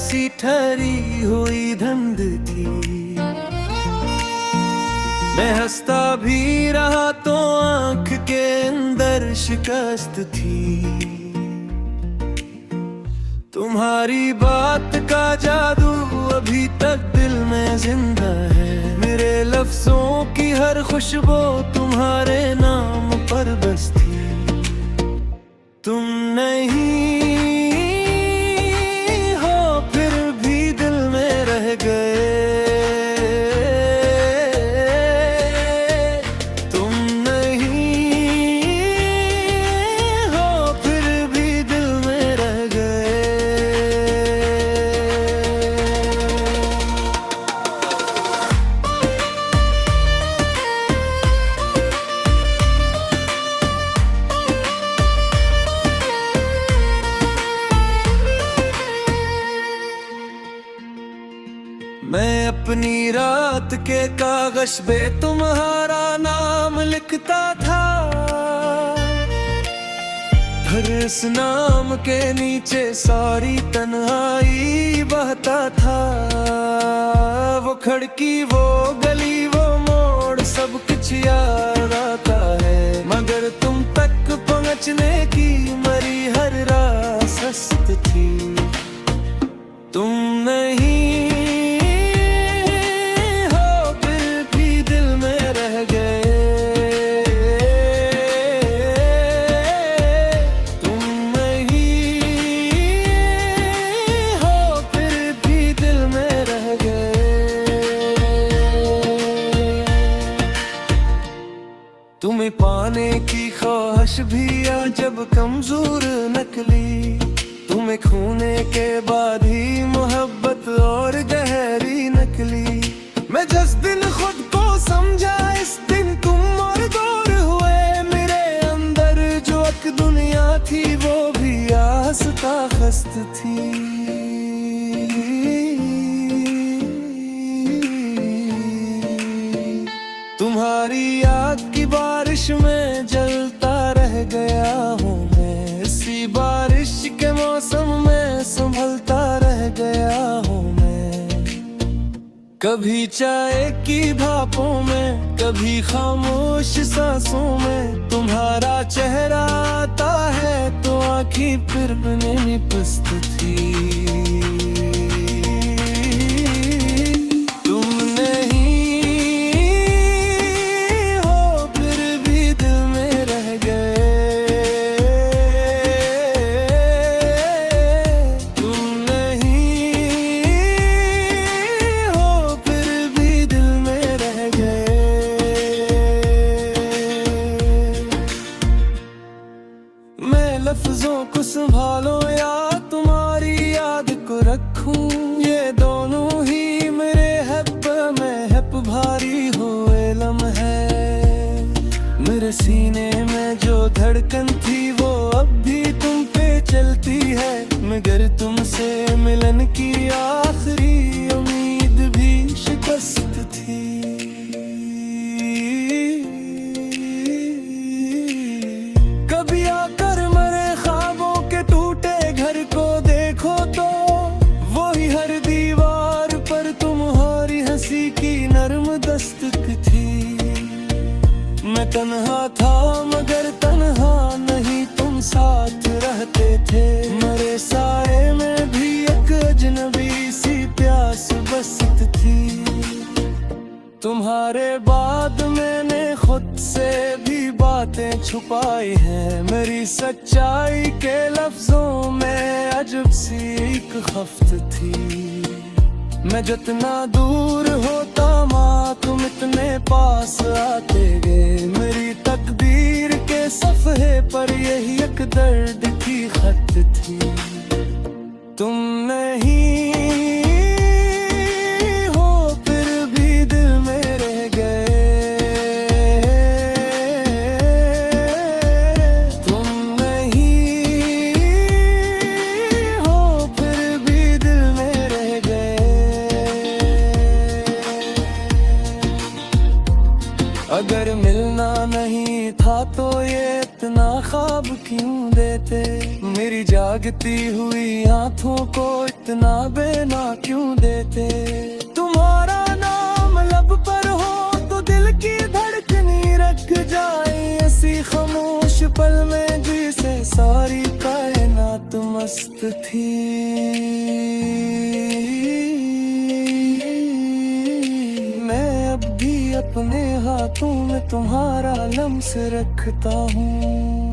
सी ठहरी हुई धुंध थी। मैं हंसता भी रहा तो आंख के अंदर शिकस्त थी। तुम्हारी बात का जादू अभी तक दिल में जिंदा है। मेरे लफ्जों की हर खुशबू तुम्हारे नाम पर बस थी। तुम नहीं हो फिर भी दिल में रह गए। तुम नहीं हो फिर भी दिल में रह गए। मैं अपनी रात के कागज पे तुम्हारा नाम लिखता था। फिर इस नाम के नीचे सारी तन्हाई बहता था। वो खिड़की, वो गली, वो मोड़, सब कुछ याद आता है। मगर तुम तक पहुंचने की मरी हर राह सस्त थी। तुम नहीं तुम्हें पाने की ख्वाहिश भी आ जब कमजोर निकली। तुम्हें खोने के बाद ही मोहब्बत और गहरी निकली। मैं जिस दिन खुद को समझा इस दिन तुम और दूर हुए। मेरे अंदर जो एक दुनिया थी वो भी आस्ता खस्त थी। तुम्हारी याद की बारिश में जलता रह गया हूँ मैं। इसी बारिश के मौसम में संभलता रह गया हूँ मैं। कभी चाय की भापों में, कभी खामोश सांसों में। तुम्हारा चेहरा आता है तो आँखें फिर बने पस्त थी। लफ्जों को संभालो या तुम्हारी याद को रखूं। ये दोनों ही मेरे हक में हक भारी हुए लम्हे। मेरे सीने में जो धड़कन थी वो अब भी तुम पे चलती है। मगर तुमसे मिलन की आखिरी उम्मीद भी शिकस्त थी। कभी आकर मैं तन्हा था मगर तन्हा नहीं, तुम साथ रहते थे। मेरे साए में भी एक अजनबी सी प्यास बसत थी। तुम्हारे बाद मैंने खुद से भी बातें छुपाई हैं। मेरी सच्चाई के लफ्जों में अजब सी एक खफ्त थी। मैं जितना दूर होता माँ तुम इतने पास आते गए। मेरी तकदीर के सफ़हे पर यही एक दर्द की खत थी। तुम नहीं हो फिर भी दिल में रह गए। तुम नहीं हो फिर भी दिल में रह गए। अगर मिलना नहीं था तो ये इतना ख्वाब क्यों देते, मेरी जागती हुई आंखों को इतना बेना क्यों देते। तुम्हारा नाम लब पर हो तो दिल की धड़कनी रख जाए, ऐसी खामोश पल में जिसे सारी कायनात मस्त थी। मैं अब भी अपने हाथों में तुम्हारा लम्स रखता हूँ।